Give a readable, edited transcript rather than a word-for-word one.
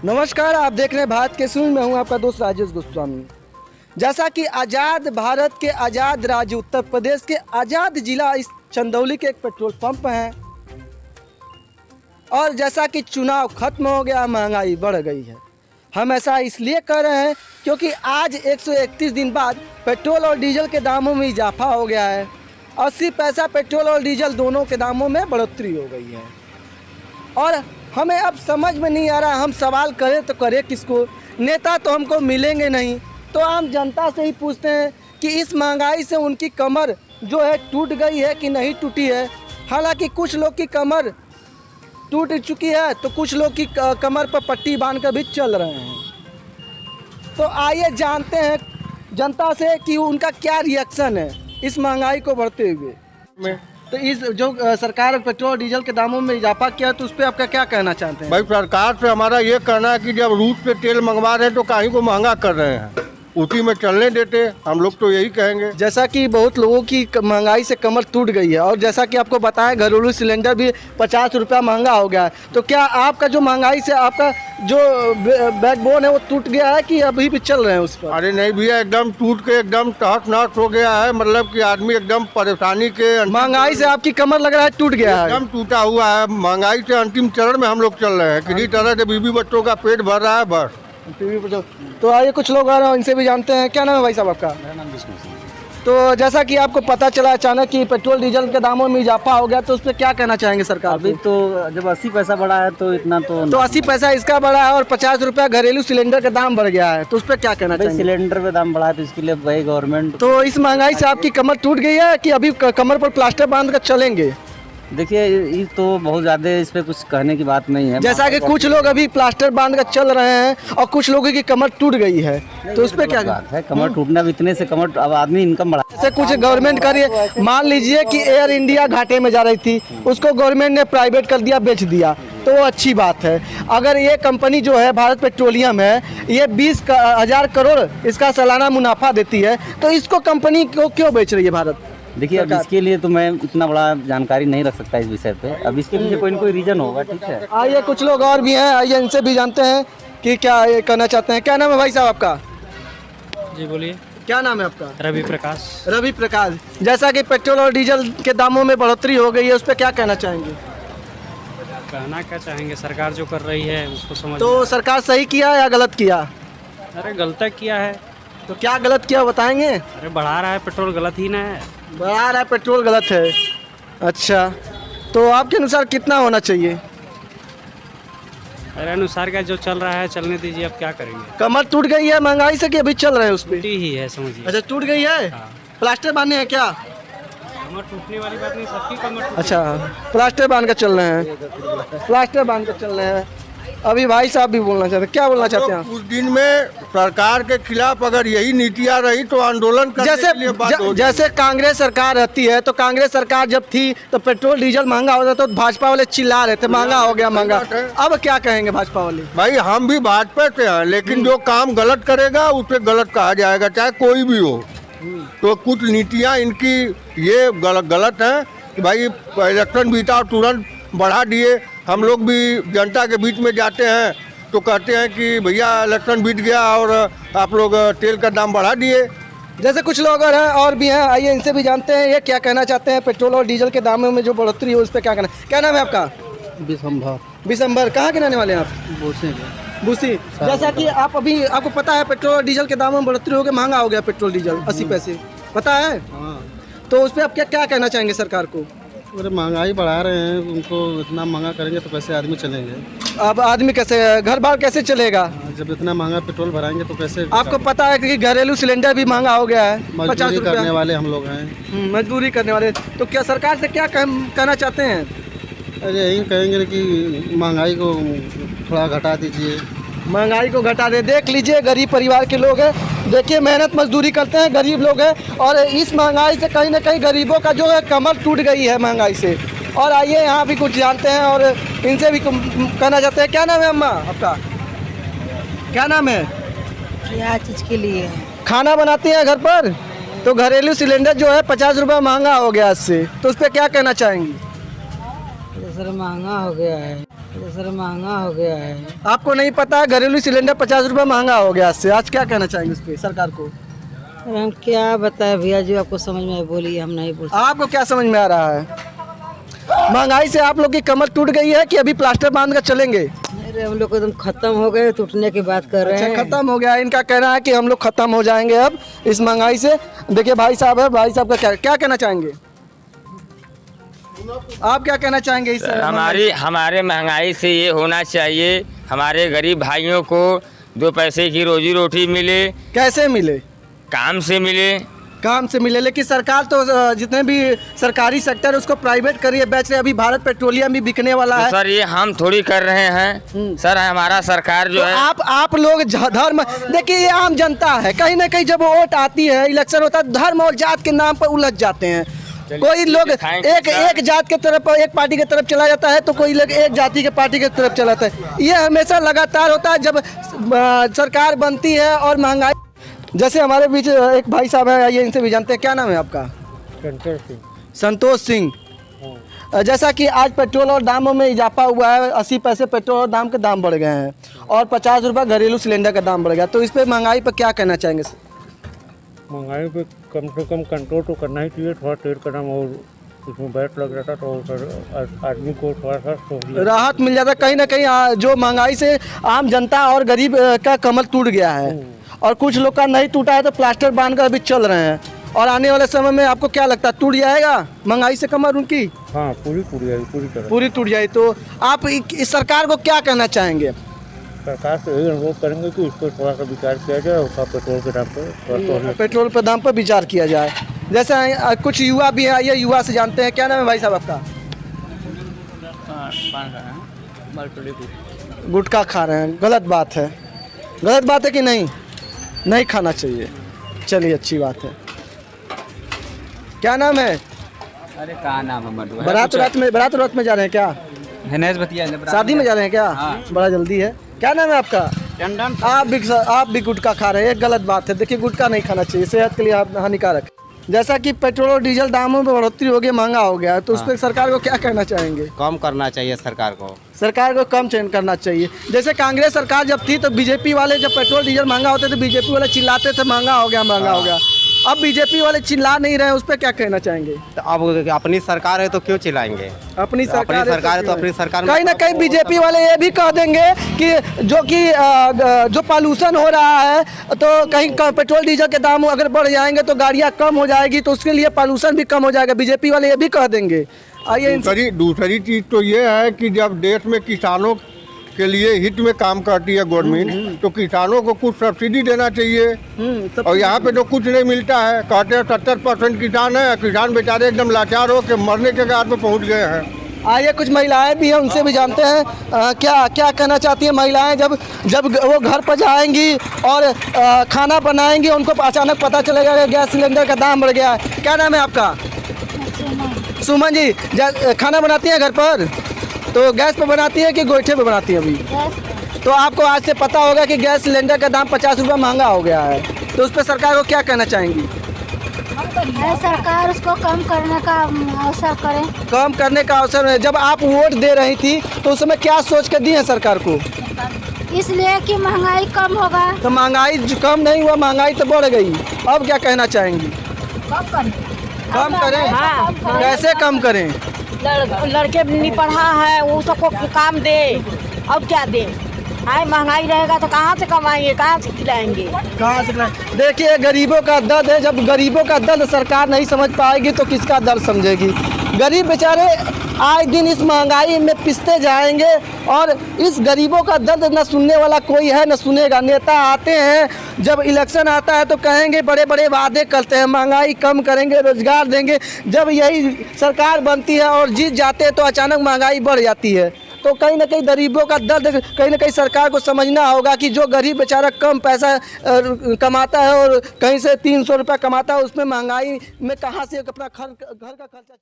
नमस्कार, आप देख रहे हैं भारत के सूर्य। मैं हूं आपका दोस्त राजेश गोस्वामी। जैसा कि आज़ाद भारत के आज़ाद राज्य उत्तर प्रदेश के आज़ाद जिला इस चंदौली के एक पेट्रोल पंप हैं, और जैसा कि चुनाव खत्म हो गया, महंगाई बढ़ गई है। हम ऐसा इसलिए कर रहे हैं क्योंकि आज 131 दिन बाद पेट्रोल और डीजल के दामों में इजाफा हो गया है। 80 पैसा पेट्रोल और डीजल दोनों के दामों में बढ़ोतरी हो गई है, और हमें अब समझ में नहीं आ रहा हम सवाल करें तो करें किसको। नेता तो हमको मिलेंगे नहीं, तो आम जनता से ही पूछते हैं कि इस महंगाई से उनकी कमर जो है टूट गई है कि नहीं टूटी है। हालांकि कुछ लोग की कमर टूट चुकी है, तो कुछ लोग की कमर पर पट्टी बांध कर भी चल रहे हैं। तो आइए जानते हैं जनता से कि उनका क्या रिएक्शन है इस महंगाई को बढ़ते हुए। तो इस जो सरकार पेट्रोल डीजल के दामों में इजाफा किया, तो उस पर आपका क्या कहना चाहते हैं? भाई, सरकार से हमारा ये कहना है कि जब रूस पे तेल मंगवा रहे हैं तो काहे को महंगा कर रहे हैं, उसी में चलने देते। हम लोग तो यही कहेंगे। जैसा कि बहुत लोगों की महंगाई से कमर टूट गई है, और जैसा कि आपको बताएं घरेलू सिलेंडर भी 50 रुपया महंगा हो गया है, तो क्या आपका जो महंगाई से आपका जो बैकबोन है वो टूट गया है कि अभी भी चल रहे हैं उस पर? अरे नहीं भैया, एकदम टूट के एकदम तहस नहस हो गया है। मतलब कि आदमी एकदम परेशानी के महंगाई से आपकी कमर लग रहा है टूट गया है। एकदम टूटा हुआ है। महंगाई से अंतिम चरण में हम लोग चल रहे हैं। किसी तरह से बीवी बच्चों का पेट भर रहा है बस। तो आइए कुछ लोग आ रहे हैं, इनसे भी जानते हैं। क्या नाम है भाई साहब आपका? मेरा नाम विष्णु सिंह। तो जैसा कि आपको पता चला अचानक कि पेट्रोल डीजल के दामों में इजाफा हो गया, तो उस पर क्या कहना चाहेंगे सरकार अभी को? तो जब 80 पैसा बढ़ा है तो इतना तो 80 पैसा इसका बढ़ा है और 50 रुपया घरेलू सिलेंडर का दाम बढ़ गया है, तो उस पर क्या कहना भाई चाहेंगे? सिलेंडर पे दाम बढ़ा है तो इसके लिए भाई गवर्नमेंट। तो इस महंगाई से आपकी कमर टूट गई है कि अभी कमर पर प्लास्टर बांध कर चलेंगे? देखिए, ये तो बहुत ज़्यादा इस पे कुछ कहने की बात नहीं है। जैसा कि कुछ लोग अभी प्लास्टर बांध कर चल रहे हैं और कुछ लोगों की कमर टूट गई है, तो उस पर क्या बात है? कमर टूटना भी इतने से कमर, अब आदमी इनकम बढ़ा। जैसे कुछ गवर्नमेंट का मान लीजिए कि एयर इंडिया घाटे में जा रही थी, उसको गवर्नमेंट ने प्राइवेट कर दिया, बेच दिया, तो वो अच्छी बात है। अगर ये कंपनी जो है भारत पेट्रोलियम है, ये 20,000 करोड़ इसका सालाना मुनाफा देती है, तो इसको कंपनी को क्यों बेच रही है भारत? देखिए, अब इसके लिए तो मैं इतना बड़ा जानकारी नहीं रख सकता इस विषय पे। अब इसके पीछे कोई न कोई रीजन होगा, ठीक है। आइए कुछ लोग और भी हैं, आइए इनसे भी जानते हैं कि क्या ये कहना चाहते हैं। क्या नाम है भाई साहब आपका? जी बोलिए। क्या नाम है आपका? रवि प्रकाश। रवि प्रकाश। जैसा कि पेट्रोल और डीजल के दामों में बढ़ोतरी हो गई है, उस पर क्या कहना चाहेंगे? कहना क्या चाहेंगे, सरकार जो कर रही है उसको समझ। तो सरकार सही किया या गलत किया? अरे गलत किया है। तो क्या गलत किया बताएंगे? अरे बढ़ा रहा है पेट्रोल, गलत ही ना है। बढ़ा रहा है पेट्रोल, गलत है। अच्छा, तो आपके अनुसार कितना होना चाहिए? मेरे अनुसार क्या जो चल रहा है चलने दीजिए, अब क्या करेंगे। कमर टूट गई है महंगाई से कि अभी चल रहे हैं उस पर? टूटी ही है, समझिए। अच्छा, टूट गई है। हाँ। प्लास्टर बांधे हैं क्या? कमर टूटने वाली बात नहीं, सबकी कमर टूटी। अच्छा, प्लास्टर बांध कर चल रहे हैं, प्लास्टर बांध कर चल रहे हैं। अभी भाई साहब भी बोलना चाहते हैं, क्या बोलना चाहते हैं? कुछ दिन में सरकार के खिलाफ अगर यही नीतियाँ रही तो आंदोलन करने जैसे के लिए बात हो जाएगी। जैसे कांग्रेस सरकार रहती है, तो कांग्रेस सरकार जब थी तो पेट्रोल डीजल महंगा होता तो भाजपा वाले चिल्ला रहे थे महंगा हो गया महंगा। अब क्या कहेंगे भाजपा वाले? भाई, हम भी भाजपा से हैं, लेकिन जो काम गलत करेगा उसे गलत कहा जाएगा, चाहे कोई भी हो। तो कुछ नीतियाँ इनकी ये गलत हैं कि भाई इलेक्शन बीता और तुरंत बढ़ा दिए। हम लोग भी जनता के बीच में जाते हैं तो कहते हैं कि भैया इलेक्शन बीत गया और आप लोग तेल का दाम बढ़ा दिए। जैसे कुछ लोग और भी हैं, आइए इनसे भी जानते हैं ये क्या कहना चाहते हैं पेट्रोल और डीजल के दामों में जो बढ़ोतरी है उस पर क्या कहना। क्या नाम है आपका? बिशंबर। कहाँ के रहने वाले हैं आप? बूसी। जैसा कि आप अभी आपको पता है पेट्रोल और डीजल के दामों में बढ़ोतरी हो गई, महंगा हो गया पेट्रोल डीजल 80 पैसे, पता है? तो उस पर आप क्या क्या कहना चाहेंगे सरकार को? अरे महंगाई बढ़ा रहे हैं, उनको इतना महंगा करेंगे तो कैसे आदमी चलेंगे? अब आदमी कैसे, घर बार कैसे चलेगा जब इतना महंगा पेट्रोल भराएंगे तो कैसे? आपको पता है कि घरेलू सिलेंडर भी महंगा हो गया है, 50 मजदूरी करने रुपया। वाले हम लोग हैं। मजदूरी करने वाले। तो क्या सरकार से क्या कहना चाहते हैं? अरे यही कहेंगे कि महंगाई को थोड़ा घटा दीजिए। महंगाई को घटा दे। देख लीजिए गरीब परिवार के लोग हैं, देखिए मेहनत मजदूरी करते हैं, गरीब लोग हैं, और इस महंगाई से कहीं ना कहीं गरीबों का जो है कमर टूट गई है महंगाई से। और आइए यहाँ भी कुछ जानते हैं और इनसे भी कहना चाहते हैं। क्या नाम है अम्मा आपका? क्या नाम है? क्या चीज़ के लिए? खाना बनाती हैं घर पर, तो घरेलू सिलेंडर जो है 50 रुपये महंगा हो गया इससे, तो उस पर क्या कहना चाहेंगी? सर महंगा हो गया है। तो सर महंगा हो गया है। आपको नहीं पता है घरेलू सिलेंडर 50 रुपये महंगा हो गया इससे, आज क्या कहना चाहेंगे उस पर सरकार को? सर हम क्या बताएं भैया, जो आपको समझ में आए बोलिए, हम नहीं बोल सकते। आपको क्या समझ में आ रहा है? महंगाई से आप लोग की कमर टूट गई है कि अभी प्लास्टर बांध कर चलेंगे? अरे हम लोग एकदम खत्म हो गए, टूटने की बात कर रहे अच्छा, हैं। खत्म हो गया है। इनका कहना है कि हम लोग खत्म हो जाएंगे अब इस महंगाई से। देखिए भाई साहब है, भाई साहब का क्या कहना चाहेंगे? आप क्या कहना चाहेंगे इस हमारे महंगाई से ये होना चाहिए, हमारे गरीब भाइयों को 2 पैसे की रोजी रोटी मिले, कैसे मिले? काम से मिले। काम से मिले, लेकिन सरकार तो जितने भी सरकारी सेक्टर है उसको प्राइवेट करिए बेच रहे। अभी भारत पेट्रोलियम भी बिकने वाला है। तो सर ये हम थोड़ी कर रहे हैं सर, हमारा सरकार जो तो है। आप लोग धर्म, देखिए ये आम जनता है, कहीं ना कहीं जब वोट आती है, इलेक्शन होता है, धर्म और जात के नाम पर उलझ जाते हैं। कोई लोग एक जात के तरफ, एक पार्टी की तरफ चला जाता है, तो कोई लोग एक जाति के पार्टी की तरफ चला जाता है। ये हमेशा लगातार होता है जब सरकार बनती है और महंगाई। जैसे हमारे बीच एक भाई साहब है, ये इनसे भी जानते हैं। क्या नाम है आपका? संतोष सिंह। जैसा कि आज पेट्रोल और दामों में इजाफा हुआ है, 80 पैसे पेट्रोल और दाम के दाम बढ़ गए हैं और 50 रुपये घरेलू सिलेंडर का दाम बढ़ गया, तो इस पर महंगाई पर क्या कहना चाहेंगे? महंगाई पे कम से कम कंट्रोल तो करना ही चाहिए। थोड़ा तेल का दाम और इसमें बैट लग रहा था तो आदमी को थोड़ा सा राहत मिल जाता। कहीं ना कहीं जो महंगाई से आम जनता और गरीब का कमर टूट गया है और कुछ लोग का नहीं टूटा है, तो प्लास्टर बांध कर अभी चल रहे हैं। और आने वाले समय में आपको क्या लगता है, टूट जाएगा महंगाई से कमर उनकी? हाँ, पूरी टूट जाएगी, पूरी तरह पूरी टूट जाएगी। तो आप इस सरकार को क्या कहना चाहेंगे? सरकार से यही अनुरोध करेंगे कि इस पर थोड़ा सा विचार किया जाए और पेट्रोल के दाम पर पेट्रोल पर दाम पर विचार किया जाए। जैसे कुछ युवा भी है, ये युवा से जानते हैं। क्या नाम है भाई साहब आपका? गुटखा खा रहे हैं, गलत बात है। गलत बात है कि नहीं? नहीं खाना चाहिए। चलिए अच्छी बात है। क्या नाम है? अरे कहाँ नाम है? बारात रात में जा रहे हैं क्या? शादी में जा रहे हैं क्या? बड़ा जल्दी है। क्या नाम है आपका? टंडन। आप भी गुटखा खा रहे हैं, ये गलत बात है। देखिए गुटखा नहीं खाना चाहिए, सेहत के लिए हानिकारक। जैसा कि पेट्रोल और डीजल दामों में बढ़ोतरी हो गई, महंगा हो गया, तो उस पर सरकार को क्या कहना चाहेंगे? कम करना चाहिए सरकार को कम चेंज करना चाहिए। जैसे कांग्रेस सरकार जब थी तो बीजेपी वाले जब पेट्रोल डीजल महंगा होते थे, बीजेपी वाले चिल्लाते थे महंगा हो गया, महंगा हो गया। अब बीजेपी वाले चिल्ला नहीं रहे हैं, उस पर क्या कहना चाहेंगे? तो अब अपनी सरकार है तो क्यों चिल्लाएंगे? अपनी सरकार है तो अपनी सरकार कहीं ना कहीं बीजेपी वाले ये भी कह देंगे कि जो पॉल्यूशन हो रहा है, तो कहीं पेट्रोल डीजल के दाम अगर बढ़ जाएंगे तो गाड़ियाँ कम हो जाएगी, तो उसके लिए पॉल्यूशन भी कम हो जाएगा। बीजेपी वाले ये भी कह देंगे। आइए दूसरी चीज़ तो ये है कि जब देश में किसानों के लिए हित में काम करती है गवर्नमेंट, तो किसानों को कुछ सब्सिडी देना चाहिए। और यहाँ पे तो कुछ नहीं मिलता है। कहते हैं 70% किसान है, किसान बेचारे एकदम लाचार हो के मरने के कगार पे पहुँच गए हैं। आइए कुछ महिलाएं भी हैं, उनसे भी जानते हैं क्या कहना चाहती हैं महिलाएं। जब वो घर पर जाएंगी और खाना बनाएंगी, उनको अचानक पता चलेगा कि गैस सिलेंडर का दाम बढ़ गया है। क्या नाम है आपका? सुमन जी। खाना बनाती हैं घर पर, तो गैस पे बनाती है कि गोईठे पे बनाती है? अभी तो आपको आज से पता होगा कि गैस सिलेंडर का दाम 50 रुपये महंगा हो गया है, तो उस पर सरकार को क्या कहना चाहेंगी? सरकार उसको कम करने का अवसर करे। कम करने का अवसर है। जब आप वोट दे रही थी तो उस समय क्या सोच कर दी है सरकार को? इसलिए कि महंगाई कम होगा। तो महंगाई जो कम नहीं हुआ, महंगाई तो बढ़ गई। अब क्या कहना चाहेंगी? कम करें? हाँ, कैसे कम करें? लड़के नहीं पढ़ा है, वो सबको काम दे। अब क्या दे? महंगाई रहेगा तो कहाँ से कमाएंगे, कहाँ से खिलाएंगे? कहाँ से खिलाएंगे? देखिए गरीबों का दर्द है। जब गरीबों का दर्द सरकार नहीं समझ पाएगी तो किसका दर्द समझेगी? गरीब बेचारे आए दिन इस महंगाई में पिसते जाएंगे और इस गरीबों का दर्द न सुनने वाला कोई है न सुनेगा। नेता आते हैं, जब इलेक्शन आता है तो कहेंगे, बड़े बड़े वादे करते हैं, महंगाई कम करेंगे, रोजगार देंगे। जब यही सरकार बनती है और जीत जाते हैं तो अचानक महंगाई बढ़ जाती है। तो कहीं ना कहीं गरीबों का दर्द कहीं ना कहीं सरकार को समझना होगा कि जो गरीब बेचारा कम पैसा कमाता है और कहीं से 300 रुपये कमाता है, उसमें महंगाई में कहाँ से अपना घर का खर्चा